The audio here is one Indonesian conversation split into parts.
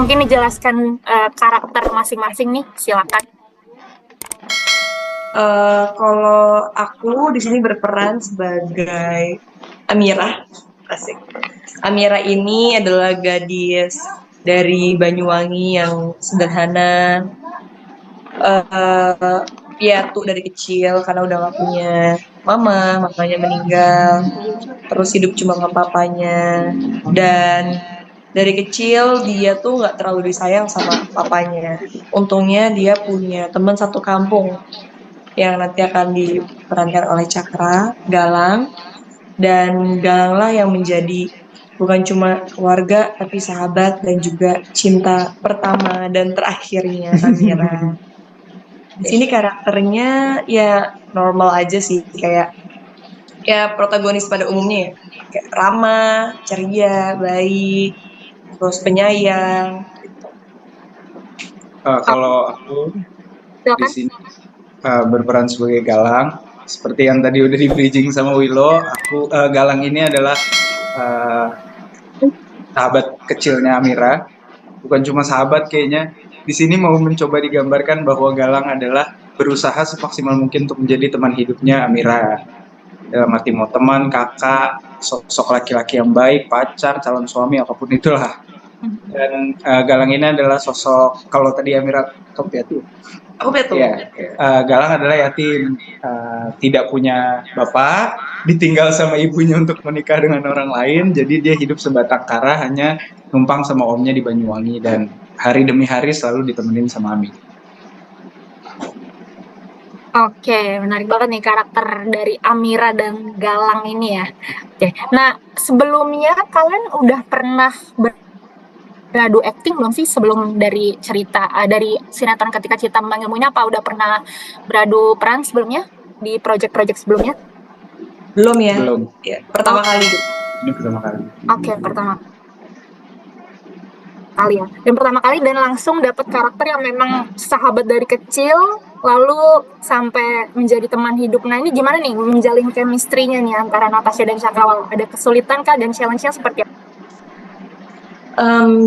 Mungkin dijelaskan karakter masing-masing nih, silakan. Kalau aku di sini berperan sebagai Amira. Asik. Amira ini adalah gadis dari Banyuwangi yang sederhana, piatu dari kecil karena udah gak punya mamanya meninggal, terus hidup cuma sama papanya, dan dari kecil dia tuh nggak terlalu disayang sama papanya. Untungnya dia punya teman satu kampung yang nanti akan diperankan oleh Cakra, Galang, dan Galanglah yang menjadi bukan cuma keluarga tapi sahabat dan juga cinta pertama dan terakhirnya Amira. Di sini karakternya ya normal aja sih, kayak protagonis pada umumnya ya. Kayak ramah, ceria, baik, terus penyayang. Kalau aku di Silakan. sini berperan sebagai Galang, seperti yang tadi udah di bridging sama Willow, aku Galang ini adalah sahabat kecilnya Amira. Bukan cuma sahabat kayaknya. Di sini mau mencoba digambarkan bahwa Galang adalah berusaha semaksimal mungkin untuk menjadi teman hidupnya Amira. Dalam arti mau teman, kakak, sosok laki-laki yang baik, pacar, calon suami, apapun itulah. Dan Galang ini adalah sosok, kalau tadi Amira piatu. Aku betul. Ya, Galang adalah yatim, tidak punya bapak, ditinggal sama ibunya untuk menikah dengan orang lain, jadi dia hidup sebatang kara hanya numpang sama omnya di Banyuwangi dan hari demi hari selalu ditemenin sama Ami. Oke, menarik banget nih karakter dari Amira dan Galang ini ya. Oke, nah sebelumnya kalian udah pernah beradu acting belum sih sebelum dari cerita dari sinetron Ketika Cinta Memanggilmu ini, apa udah pernah beradu peran sebelumnya di project-project sebelumnya? Belum ya? Belum. Ya, pertama kali. Ini pertama kali. Oke, pertama kali ya. Dan pertama kali dan langsung dapat karakter yang memang sahabat dari kecil lalu sampai menjadi teman hidup. Nah, ini gimana nih menjalin chemistry-nya nih antara Natasha dan Cakrawala? Ada kesulitan kah dan challenge-nya seperti apa?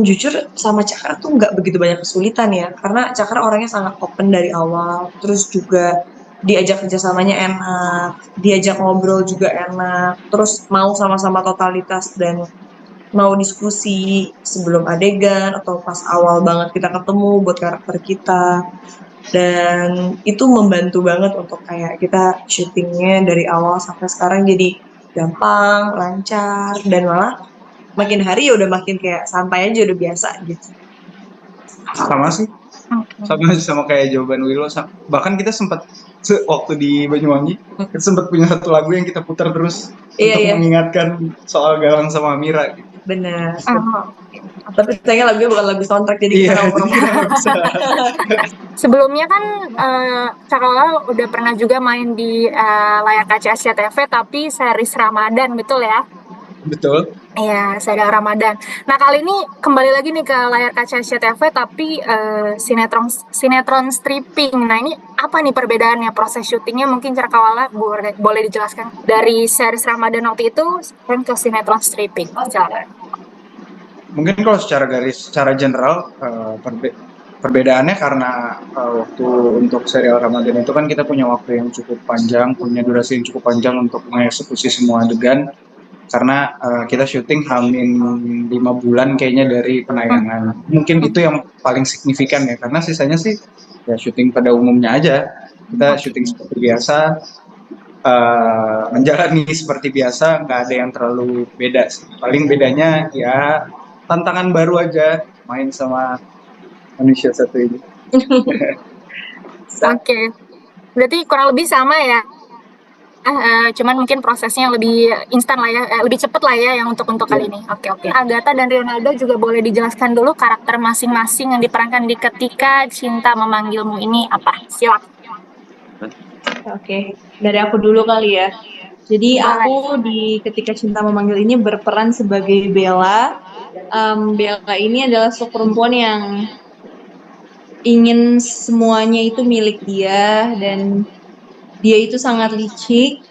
Jujur sama Cakra tuh nggak begitu banyak kesulitan ya, karena Cakra orangnya sangat open dari awal, terus juga diajak kerjasamanya enak, diajak ngobrol juga enak, terus mau sama-sama totalitas dan mau diskusi sebelum adegan atau pas awal banget kita ketemu buat karakter kita, dan itu membantu banget untuk kayak kita syutingnya dari awal sampai sekarang jadi gampang, lancar, dan malah makin hari ya udah makin kayak santai aja, udah biasa gitu. Sama sih. Sama kayak jawaban Willow. Bahkan kita sempat waktu di Banyuwangi kita sempat punya satu lagu yang kita putar terus untuk mengingatkan soal Galang sama Amira gitu. Benar. Tapi sayangnya lagunya bukan lagu soundtrack, jadi kita nggak bisa. Sebelumnya kan Cakrawala udah pernah juga main di layar kaca SCTV tapi series Ramadan, betul ya? Betul. Iya, serial Ramadan. Nah, kali ini kembali lagi nih ke layar kaca SCTV tapi sinetron stripping. Nah, ini apa nih perbedaannya proses syutingnya? Mungkin Cakrawala boleh dijelaskan dari series Ramadan waktu itu dan ke sinetron stripping. Silakan. Mungkin kalau secara general perbedaannya karena waktu untuk serial Ramadan itu kan kita punya waktu yang cukup panjang, punya durasi yang cukup panjang untuk mengeksekusi semua adegan. Karena kita syuting hamin 5 bulan kayaknya dari penayangan. Mungkin itu yang paling signifikan ya, karena sisanya sih ya syuting pada umumnya aja. Kita syuting seperti biasa, menjalani seperti biasa, nggak ada yang terlalu beda sih. Paling bedanya ya tantangan baru aja main sama manusia satu ini. Oke, berarti kurang lebih sama ya. Cuman mungkin prosesnya lebih instan lah ya, lebih cepat lah ya yang untuk kali ini. Oke. Agatha dan Ronaldo juga boleh dijelaskan dulu karakter masing-masing yang diperankan di Ketika Cinta Memanggilmu ini apa? Silakan. Oke, dari aku dulu kali ya. Jadi aku di Ketika Cinta Memanggil ini berperan sebagai Bella. Bella ini adalah sosok perempuan yang ingin semuanya itu milik dia dan dia itu sangat licik.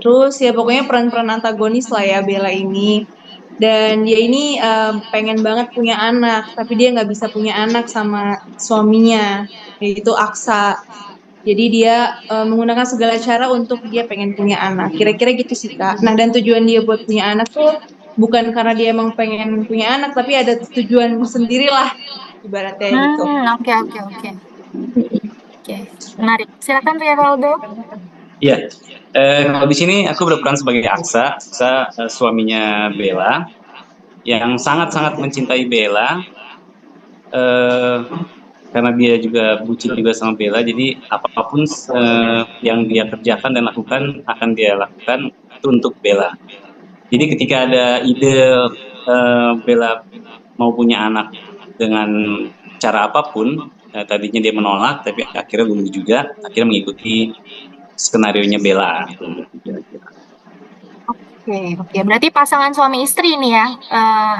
Terus ya pokoknya peran-peran antagonis lah ya Bella ini. Dan dia ini pengen banget punya anak, tapi dia nggak bisa punya anak sama suaminya, yaitu Aksa. Jadi dia menggunakan segala cara untuk dia pengen punya anak. Kira-kira gitu sih, Kak. Nah, dan tujuan dia buat punya anak tuh bukan karena dia emang pengen punya anak, tapi ada tujuan sendirilah, ibaratnya gitu. Oke, oke, oke. Oke, menarik. Silakan Ronaldo. Iya, kalau di sini aku berperan sebagai Aksa, suaminya Bella, yang sangat-sangat mencintai Bella, eh, karena dia juga bucin juga sama Bella, jadi apapun yang dia kerjakan dan lakukan akan dia lakukan itu untuk Bella. Jadi ketika ada ide Bella mau punya anak dengan cara apapun, tadinya dia menolak, tapi akhirnya luluh juga, akhirnya mengikuti skenarionya Bella. Oke, oke. Berarti pasangan suami istri ini ya,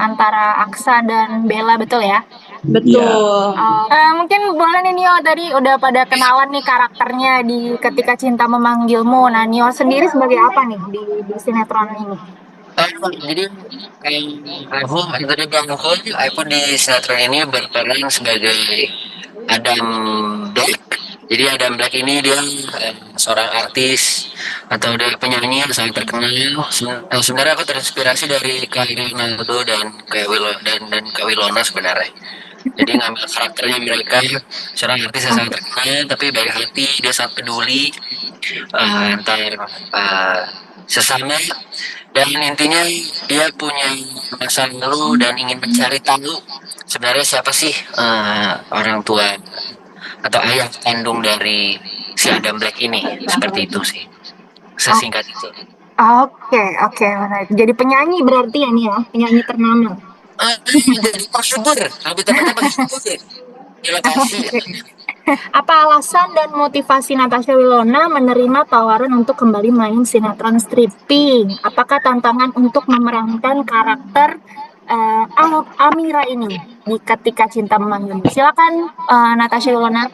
antara Aksa dan Bella, betul ya? Betul. Mungkin boleh nih Nio, tadi udah pada kenalan nih karakternya di Ketika Cinta Memanggilmu. Nah, Nio sendiri sebagai apa nih di sinetron ini? Jadi aku dari Bang aku di sinetron ini berperan sebagai Adam Black. Jadi Adam Black ini dia seorang artis atau dia penyanyi yang sangat terkenal. Sebenarnya aku terinspirasi dari Kak Ronaldo dan Kak Wilona sebenarnya. Jadi ngambil karakternya mereka, seorang artis yang sangat terkenal tapi baik hati, dia sangat peduli antar sesama, dan intinya dia punya masa lalu dan ingin mencari tahu sebenarnya siapa sih orang tua atau ayah kandung dari si Adam Black ini. Seperti itu sih, sesingkat itu. Oke, oke, menarik. Jadi penyanyi berarti ya nih ya, penyanyi ternama. Jadi youtuber, lebih tepatnya youtuber. Terima kasih. Apa alasan dan motivasi Natasha Wilona menerima tawaran untuk kembali main sinetron stripping? Apakah tantangan untuk memerankan karakter Amira ini di Ketika Cinta Memanggil? Silakan Natasha Wilona.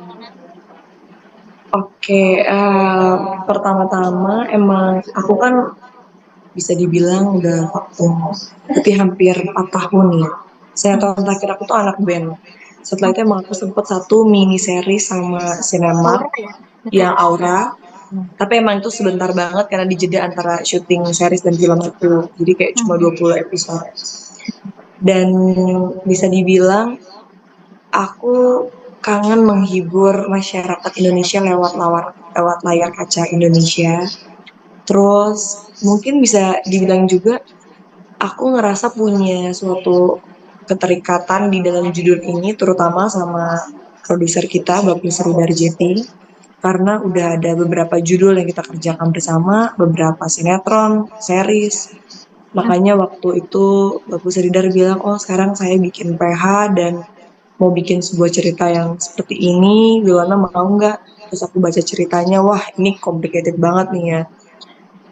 Oke, pertama-tama emang aku kan bisa dibilang udah berarti hampir 4 tahun ya. Sinetron terakhir aku tuh Anak Band. Setelah itu emang aku sempet satu mini series sama Sinemar yang Aura. Tapi emang itu sebentar banget karena dijeda antara syuting series dan film itu. Jadi kayak cuma 20 episode. Dan bisa dibilang aku kangen menghibur masyarakat Indonesia lewat layar kaca Indonesia. Terus mungkin bisa dibilang juga aku ngerasa punya suatu keterikatan di dalam judul ini, terutama sama produser kita, Bapak Seri Darjeti, karena udah ada beberapa judul yang kita kerjakan bersama, beberapa sinetron, series. Makanya waktu itu Bapak Seridar bilang, oh sekarang saya bikin PH dan mau bikin sebuah cerita yang seperti ini, Wilana mau nggak? Terus aku baca ceritanya, wah ini complicated banget nih ya.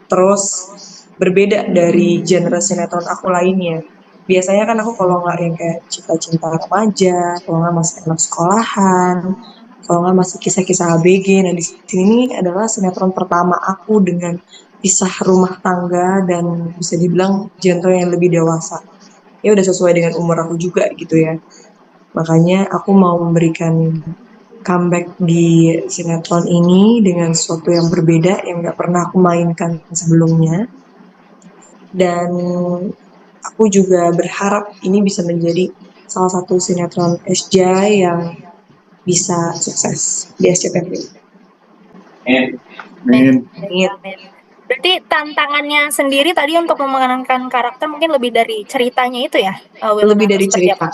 Terus berbeda dari genre sinetron aku lainnya. Biasanya kan aku kalau nggak yang kayak cinta-cinta remaja, kalau nggak masih anak sekolahan, kalau nggak masih kisah-kisah ABG. Nah di sini adalah sinetron pertama aku dengan kisah rumah tangga dan bisa dibilang genre yang lebih dewasa. Ya udah sesuai dengan umur aku juga gitu ya. Makanya aku mau memberikan comeback di sinetron ini dengan sesuatu yang berbeda yang nggak pernah aku mainkan sebelumnya. Dan aku juga berharap ini bisa menjadi salah satu sinetron SJ yang bisa sukses di SCTV. Amin. Berarti tantangannya sendiri tadi untuk memerankan karakter mungkin lebih dari ceritanya itu ya? Lebih dari cerita.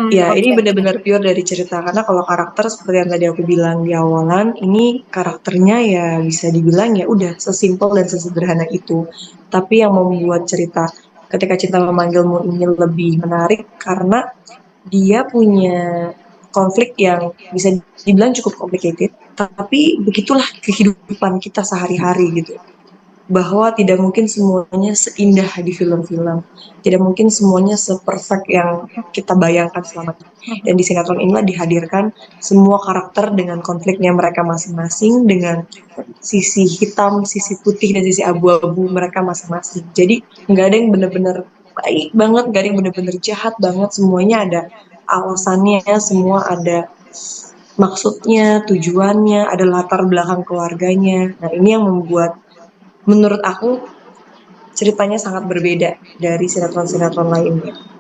Ya, ini oke. benar-benar pure dari cerita. Karena kalau karakter seperti yang tadi aku bilang di awalan, ini karakternya ya bisa dibilang ya udah sesimpel dan sesederhana itu. Tapi yang membuat cerita Ketika Cinta Memanggilmu ini lebih menarik karena dia punya konflik yang bisa dibilang cukup complicated. Tapi begitulah kehidupan kita sehari-hari gitu. Bahwa tidak mungkin semuanya seindah di film-film, tidak mungkin semuanya seperfect yang kita bayangkan selama ini. Dan di sinetron inilah dihadirkan semua karakter dengan konfliknya mereka masing-masing, dengan sisi hitam, sisi putih, dan sisi abu-abu mereka masing-masing. Jadi nggak ada yang benar-benar baik banget, gak ada yang bener-bener jahat banget, semuanya ada alasannya, semua ada maksudnya, tujuannya, ada latar belakang keluarganya. Nah ini yang membuat menurut aku ceritanya sangat berbeda dari sinetron-sinetron lainnya.